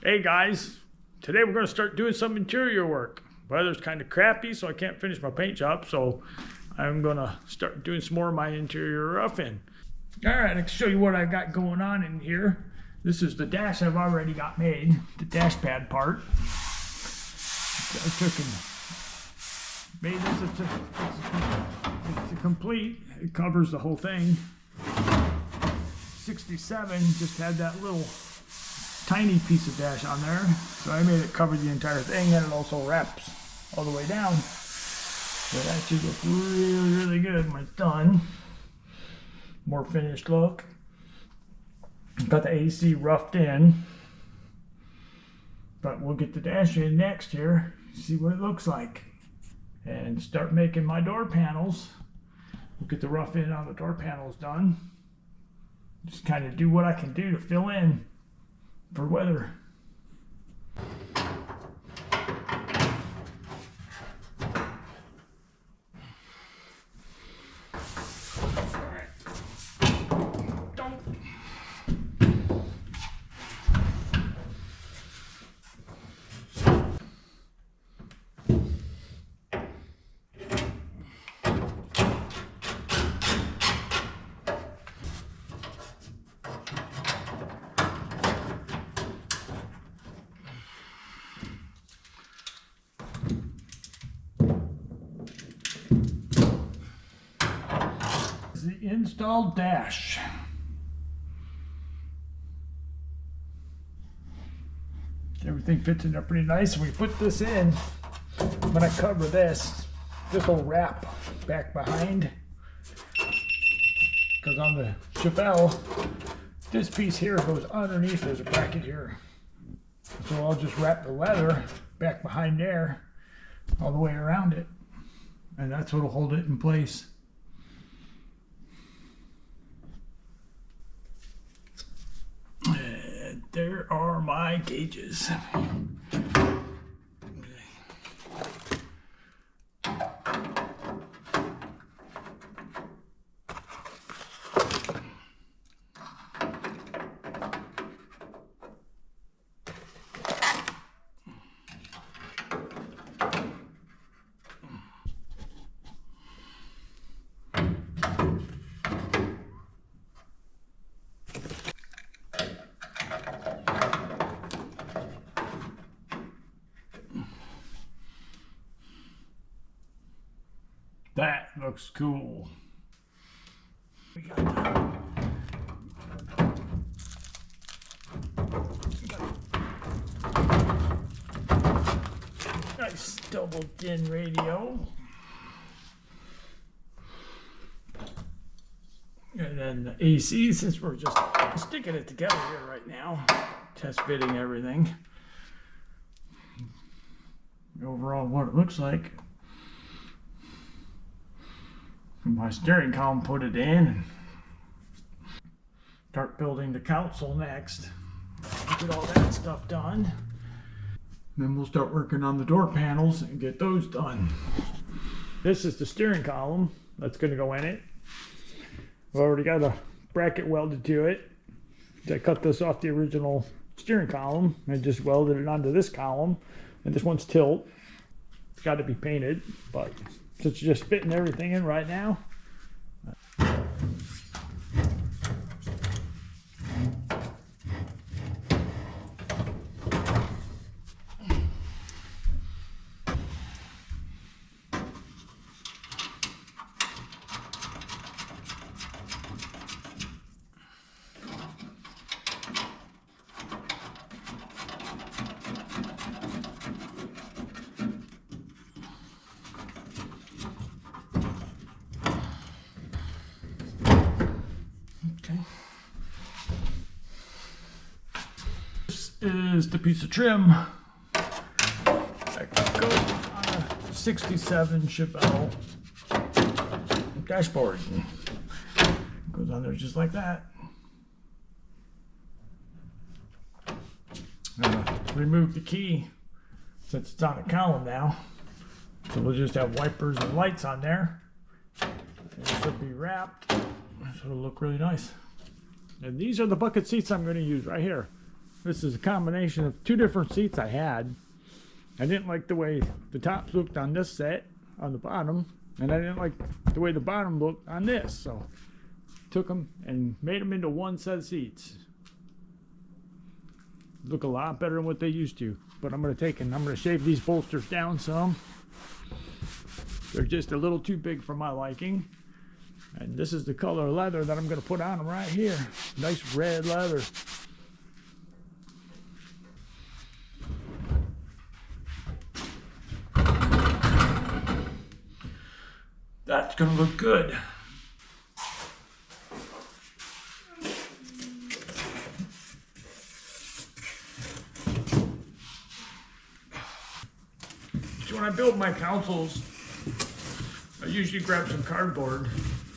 Hey guys, today we're going to start doing some interior work. Weather's kind of crappy, so I can't finish my paint job, so I'm going to start doing some more of my interior roughing. Alright, I'll show you what I've got going on in here. This is the dash I've already got made, the dash pad part. I took and made this, it's a complete, it covers the whole thing. 67 just had that little tiny piece of dash on there, so I made it cover the entire thing, and it also wraps all the way down. So that should look really good when it's done. More finished look. Got the AC roughed in, but we'll get the dash in next here, see what it looks like, and start making my door panels. We'll get the rough in on the door panels done. Just kind of do what I can do to fill in for weather. The installed dash. Everything fits in there pretty nice. When we put this in, when I cover this will wrap back behind, because on the Chevelle, this piece here goes underneath. There's a bracket here, so I'll just wrap the leather back behind there all the way around it, and that's what'll hold it in place. There are my gauges. That looks cool. We got nice double din radio. And then the AC, since we're just sticking it together here right now, test fitting everything. Overall, what it looks like. My steering column, put it in, and start building the console next. Get all that stuff done. Then we'll start working on the door panels and get those done. This is the steering column that's going to go in it. I've already got a bracket welded to it. I cut this off the original steering column and just welded it onto this column. And this one's tilt. It's got to be painted, but since it's just fitting everything in right now. Is the piece of trim that goes on a 67 Chevelle dashboard. It goes on there just like that. Remove the key since it's on a column now. So we'll just have wipers and lights on there. It should be wrapped, so it'll look really nice. And these are the bucket seats I'm going to use right here. This is a combination of two different seats I had. I didn't like the way the tops looked on this set, on the bottom, and I didn't like the way the bottom looked on this, so took them and made them into one set of seats. Look a lot better than what they used to, but I'm going to take and I'm going to shave these bolsters down some. They're just a little too big for my liking. And this is the color of leather that I'm going to put on them right here. Nice red leather. That's going to look good. So when I build my consoles, I usually grab some cardboard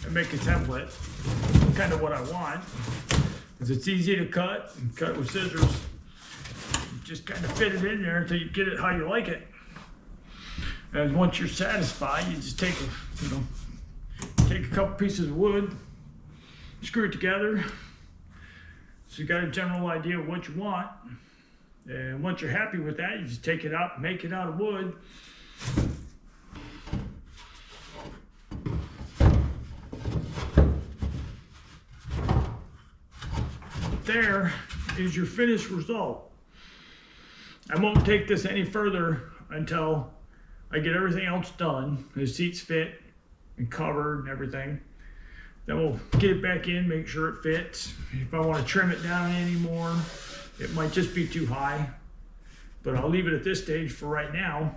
and make a template, kind of what I want, because it's easy to cut and cut with scissors. You just kind of fit it in there until you get it how you like it. And once you're satisfied, you just take a couple pieces of wood, screw it together, so you got a general idea of what you want. And once you're happy with that, you just take it out, make it out of wood. There is your finished result. I won't take this any further until I get everything else done. The seats fit and covered and everything. Then we'll get it back in, make sure it fits. If I want to trim it down anymore, it might just be too high. But I'll leave it at this stage for right now,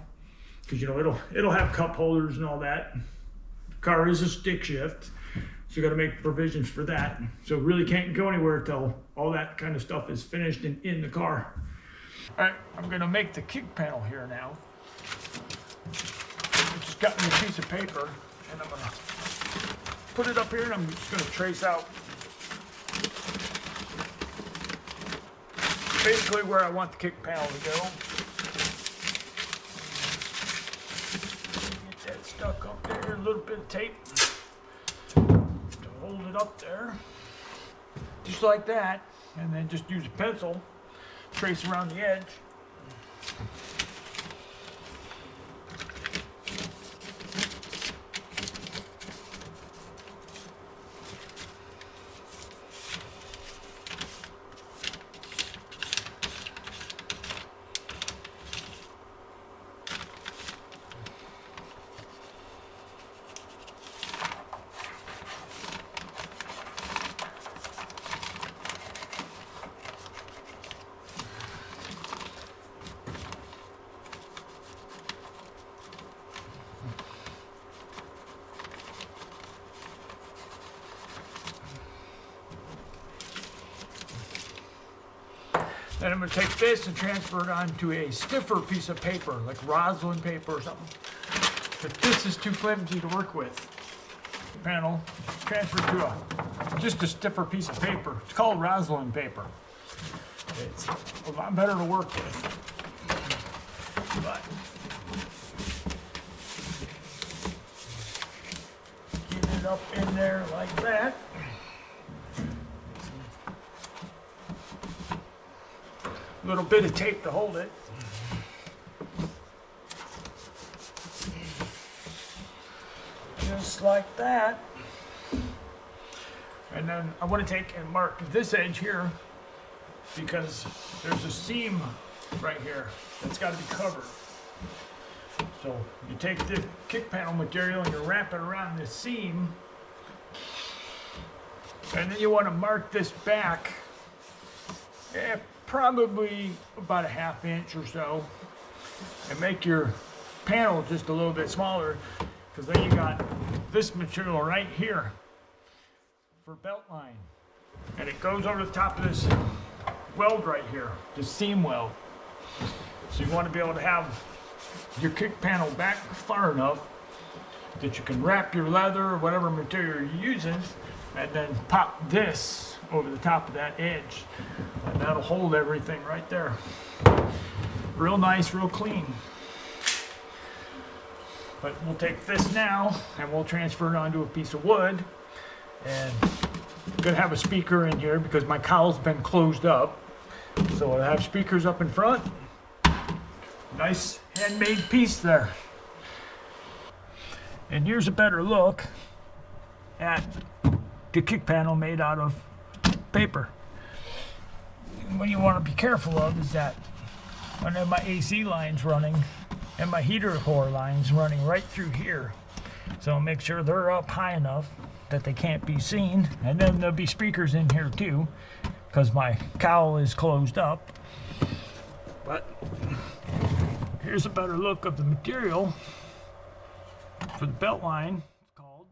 because it'll have cup holders and all that. The car is a stick shift, so you got to make provisions for that. So really can't go anywhere till all that kind of stuff is finished and in the car. All right, I'm going to make the kick panel here now. I just got me a piece of paper, and I'm going to put it up here, and I'm just going to trace out basically where I want the kick panel to go. Get that stuck up there, a little bit of tape to hold it up there, just like that, and then just use a pencil, trace around the edge. Then I'm going to take this and transfer it onto a stiffer piece of paper, like rosin paper or something. But this is too flimsy to work with. Panel, transfer to just a stiffer piece of paper. It's called rosin paper. It's a lot better to work with. But get it up in there like that. Little bit of tape to hold it. Just like that. And then I want to take and mark this edge here, because there's a seam right here that's got to be covered. So you take the kick panel material and you wrap it around this seam, and then you want to mark this back. Probably about a ½ inch or so, and make your panel just a little bit smaller, because then you got this material right here for belt line, and it goes over the top of this weld right here, the seam weld. So you want to be able to have your kick panel back far enough that you can wrap your leather or whatever material you're using, and then pop this over the top of that edge, and that'll hold everything right there. Real nice, real clean. But we'll take this now and we'll transfer it onto a piece of wood, and I'm gonna have a speaker in here because my cowl's been closed up. So I have speakers up in front. Nice handmade piece there. And here's a better look at the kick panel made out of paper. And what you want to be careful of is that I have my AC lines running and my heater core lines running right through here. So make sure they're up high enough that they can't be seen. And then there'll be speakers in here too, because my cowl is closed up. But here's a better look of the material for the belt line, it's called.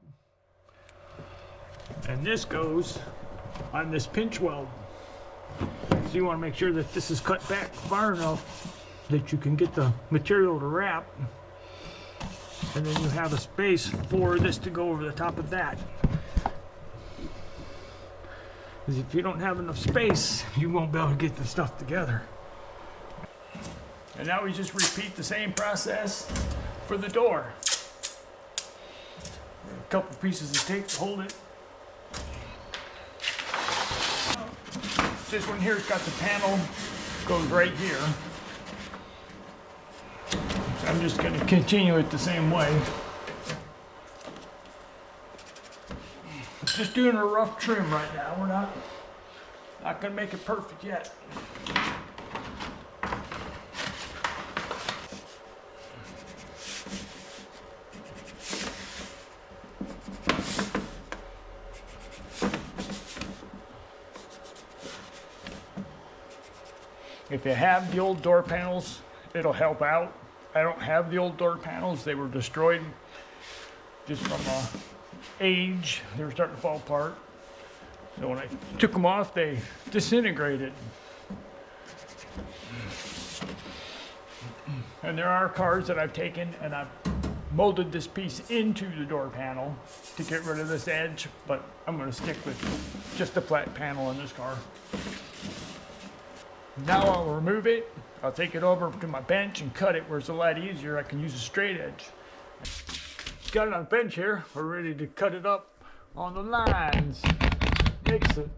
And this goes on this pinch weld. So you want to make sure that this is cut back far enough that you can get the material to wrap. And then you have a space for this to go over the top of that. Because if you don't have enough space, you won't be able to get the stuff together. And now we just repeat the same process for the door. A couple pieces of tape to hold it. This one here's got the panel, goes right here. So I'm just going to continue it the same way. Just doing a rough trim right now. We're not going to make it perfect yet. If you have the old door panels, it'll help out. I don't have the old door panels. They were destroyed just from age. They were starting to fall apart. So when I took them off, they disintegrated. And there are cars that I've taken and I've molded this piece into the door panel to get rid of this edge, but I'm going to stick with just a flat panel in this car. Now I'll remove it, I'll take it over to my bench and cut it where it's a lot easier. I can use a straight edge. Got it on the bench here, we're ready to cut it up on the lines. Makes it.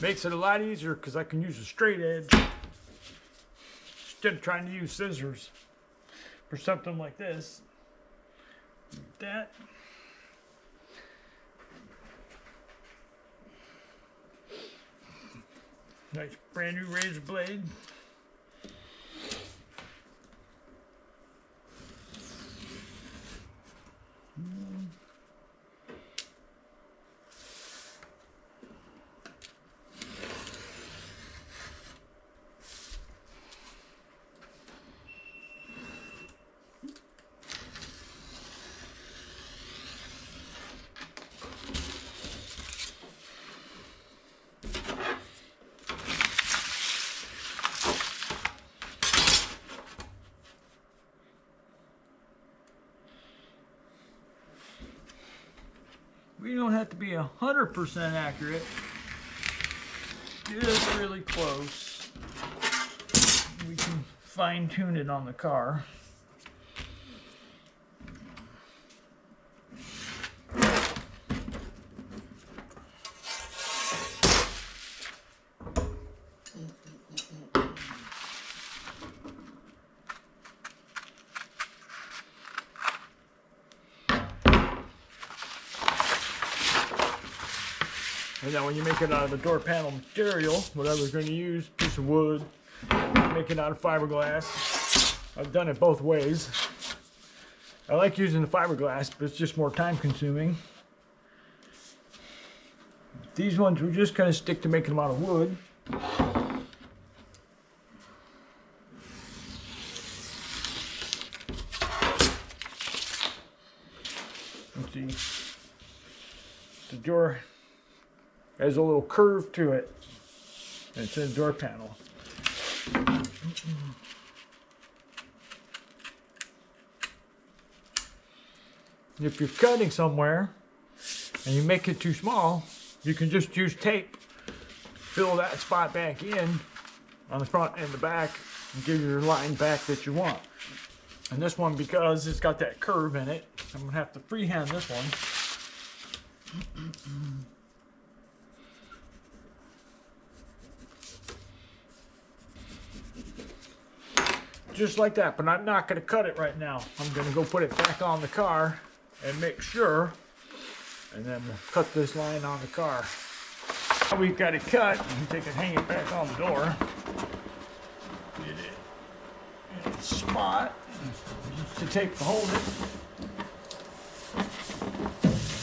Makes it a lot easier because I can use a straight edge instead of trying to use scissors for something like this. Like that. Nice brand new razor blade. We don't have to be 100% accurate, just really close. We can fine tune it on the car. And then when you make it out of the door panel material, whatever you're going to use, piece of wood, make it out of fiberglass. I've done it both ways. I like using the fiberglass, but it's just more time consuming. These ones we just kind of stick to making them out of wood. Let's see. The door has a little curve to it. It's in the door panel. If you're cutting somewhere and you make it too small, you can just use tape, fill that spot back in on the front and the back, and give you your line back that you want. And this one, because it's got that curve in it, I'm gonna have to freehand this one. Just like that, but I'm not gonna cut it right now. I'm gonna go put it back on the car and make sure, and then we'll cut this line on the car. Now we've got it cut, you take it, hang it back on the door. Get it in its spot to tape to hold it.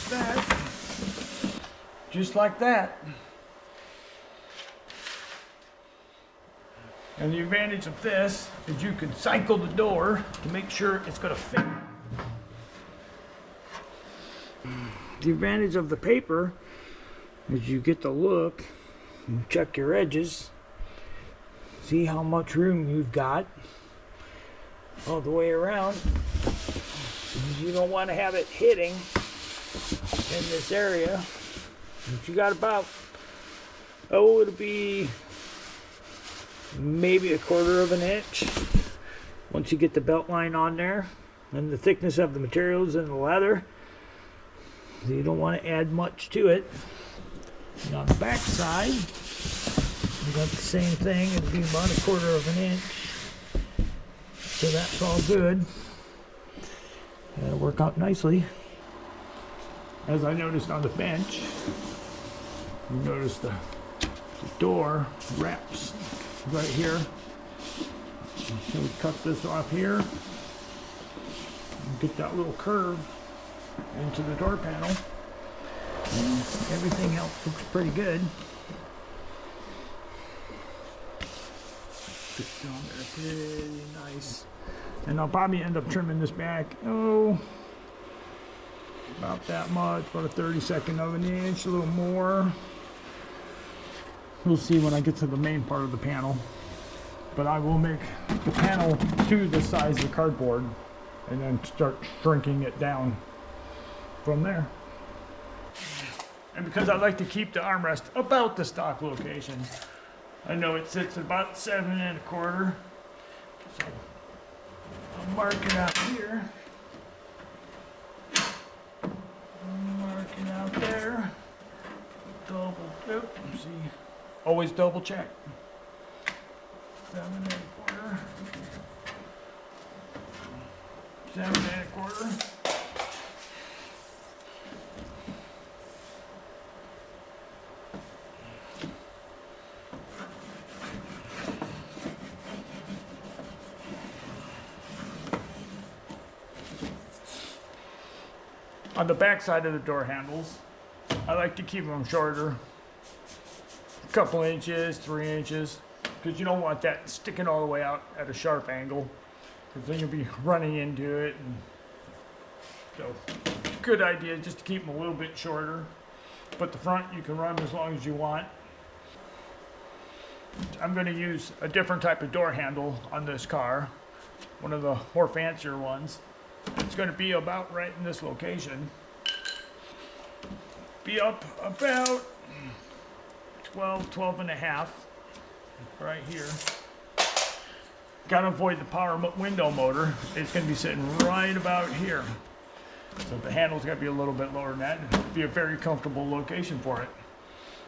That, just like that. And the advantage of this is you can cycle the door to make sure it's going to fit. The advantage of the paper is you get the look and check your edges, see how much room you've got all the way around. You don't want to have it hitting in this area, but you got about, oh, it'll be maybe 1/4 of an inch once you get the belt line on there, and the thickness of the materials and the leather, so you don't want to add much to it. And on the back side, you got the same thing. It'll be about 1/4 of an inch, so that's all good. That'll work out nicely. As I noticed on the bench, you notice the door wraps right here. So we cut this off here and get that little curve into the door panel. And everything else looks pretty good. Fits on there pretty nice. And I'll probably end up trimming this back, oh, about that much, about a 32nd of an inch, a little more. We'll see when I get to the main part of the panel. But I will make the panel to the size of the cardboard and then start shrinking it down from there. And because I like to keep the armrest about the stock location, I know it sits at about 7 1/4. So I'll mark it out here. Mark it out there. Double, see, always double check. 7 1/4. 7 1/4. On the back side of the door handles, I like to keep them shorter, a couple inches, 3 inches, because you don't want that sticking all the way out at a sharp angle, because then you'll be running into it. And so, good idea just to keep them a little bit shorter. But the front you can run as long as you want. I'm going to use a different type of door handle on this car, one of the more fancier ones. It's going to be about right in this location. Be up about 12 and a half right here. Got to avoid the power window motor. It's going to be sitting right about here. So the handle's got to be a little bit lower than that. It'd be a very comfortable location for it.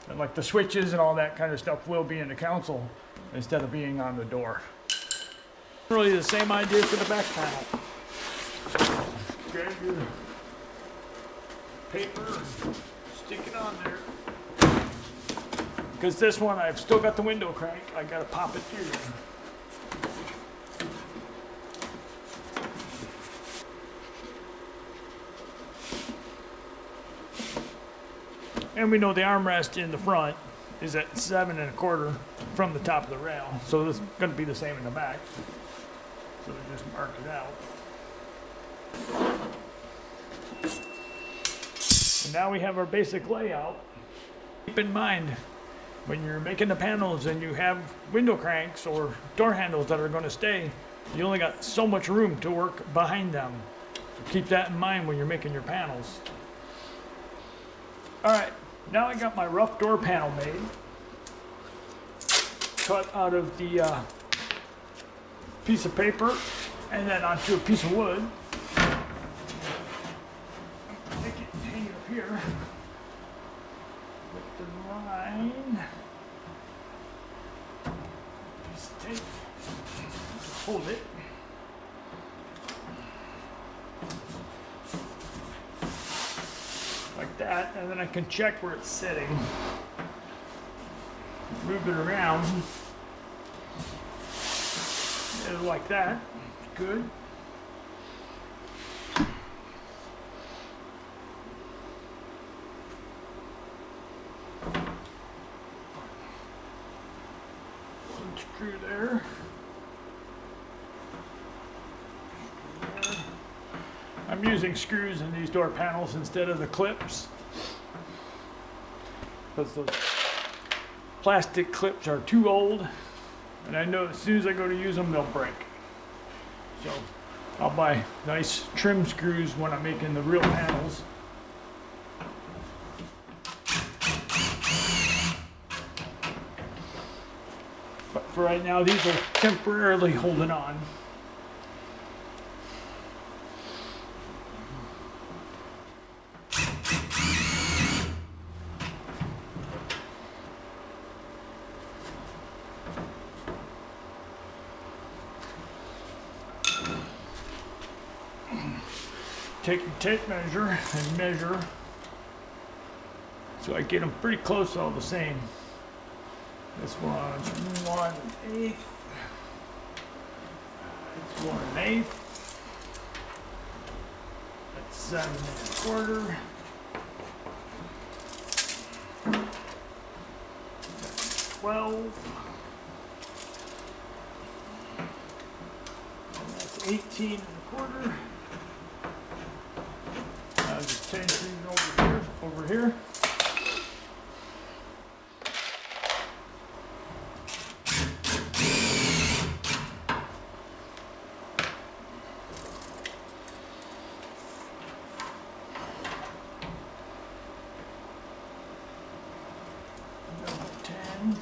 And like the switches and all that kind of stuff will be in the console instead of being on the door. Really the same idea for the back panel. Grab your paper and stick it on there. Because this one, I've still got the window crank. I got to pop it through there. And we know the armrest in the front is at 7 1/4 from the top of the rail. So this is going to be the same in the back. So we just mark it out. And now we have our basic layout. Keep in mind, when you're making the panels and you have window cranks or door handles that are going to stay, you only got so much room to work behind them. So keep that in mind when you're making your panels. Alright, now I got my rough door panel made. Cut out of the piece of paper and then onto a piece of wood. Take it and hang it up here with the line. Piece of tape. Hold it. Like that, and then I can check where it's sitting. Move it around. And like that. Good. One screw there. I'm using screws in these door panels instead of the clips, because those plastic clips are too old, and I know as soon as I go to use them, they'll break. So I'll buy nice trim screws when I'm making the real panels. But for right now, these are temporarily holding on. Take your tape measure and measure so I get them pretty close all the same. This one's 1/8. It's 1/8. That's 7 1/4. That's 12. And that's 18 1/4. I'll just change things over here. Number 10.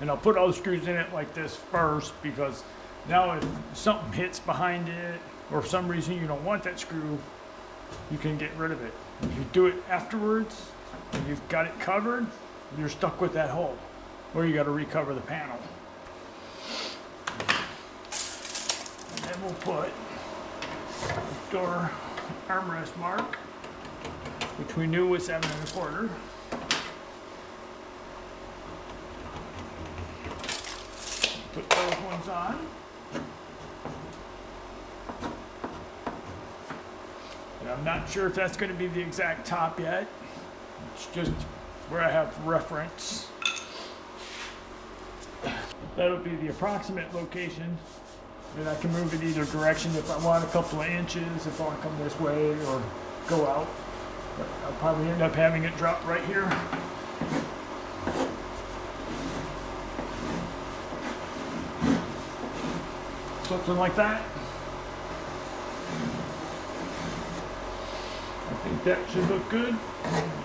And I'll put all the screws in it like this first, because now if something hits behind it, or for some reason you don't want that screw, you can get rid of it. If you do it afterwards, and you've got it covered, you're stuck with that hole, or you got to recover the panel. And then we'll put door armrest mark, which we knew was 7 1/4. Put those ones on. And I'm not sure if that's going to be the exact top yet. It's just where I have reference. That'll be the approximate location. And I can move it either direction if I want a couple of inches, if I want to come this way or go out. But I'll probably end up having it drop right here. Something like that. I think that should look good.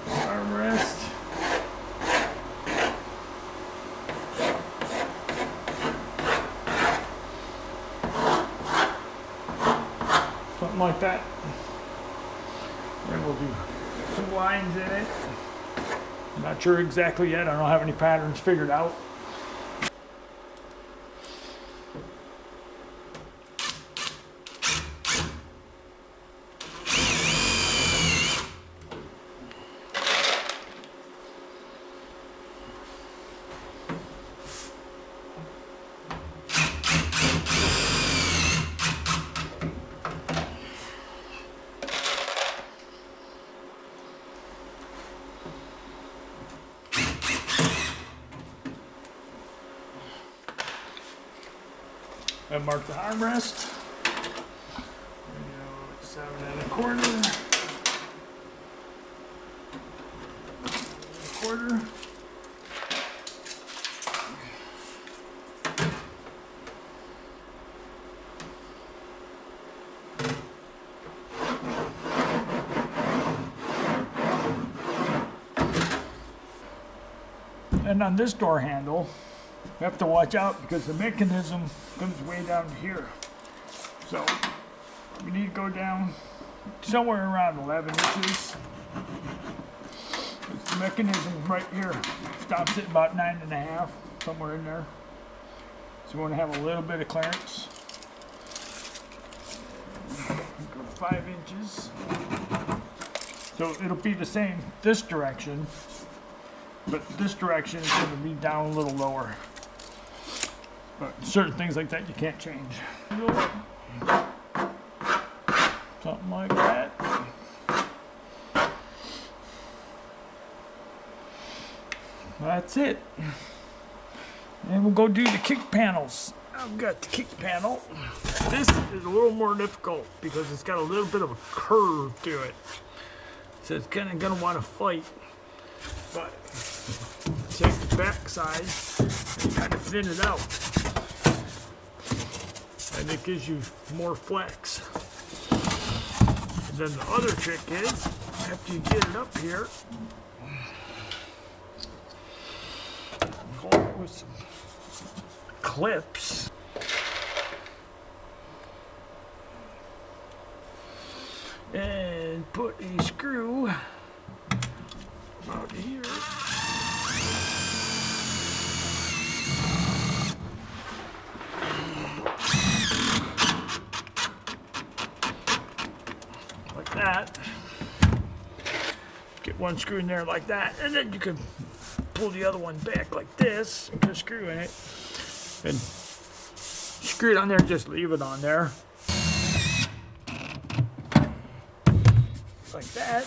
Armrest. Something like that. Then we'll do some lines in it. I'm not sure exactly yet. I don't have any patterns figured out. I marked the armrest. 7 1/4. 1/4. And on this door handle, you have to watch out because the mechanism comes way down here. So we need to go down somewhere around 11 inches. The mechanism right here stops at about 9.5, somewhere in there. So we want to have a little bit of clearance. Go 5 inches. So it'll be the same this direction, but this direction is going to be down a little lower. But certain things like that you can't change. Something like that. That's it. And we'll go do the kick panels. I've got the kick panel. This is a little more difficult because it's got a little bit of a curve to it. So it's kind of going to want to fight. But take the back side and kind of thin it out. And it gives you more flex. And then the other trick is, after you get it up here, hold it with some clips. And put a screw about here. Like that. Get one screw in there like that, and then you can pull the other one back like this and put a screw in it. And screw it on there, just leave it on there. Like that.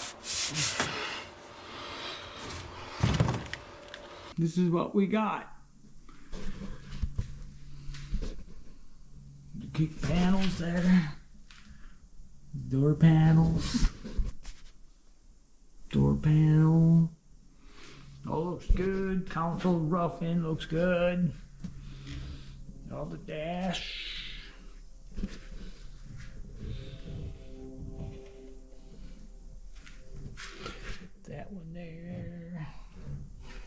This is what we got. The kick panels there. Door panels. Door panel. All looks good. Console roughing looks good. All the dash. That one there.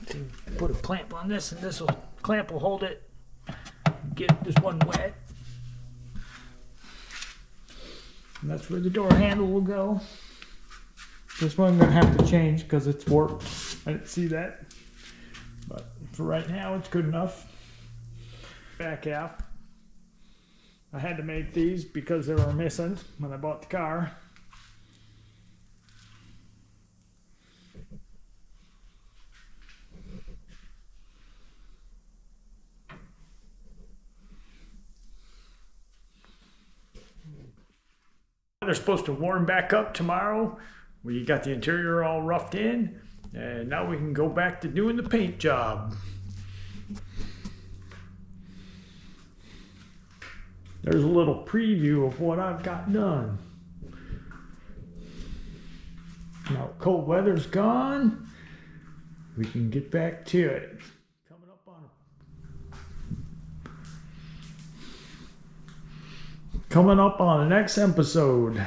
So put a clamp on this, and this clamp will hold it. Get this one wet. And that's where the door handle will go. This one I'm gonna have to change because it's warped. I didn't see that. But for right now, it's good enough. Back half. I had to make these because they were missing when I bought the car. They're supposed to warm back up tomorrow. We got the interior all roughed in, and now we can go back to doing the paint job. There's a little preview of what I've got done. Now cold weather's gone, we can get back to it. Coming up on the next episode.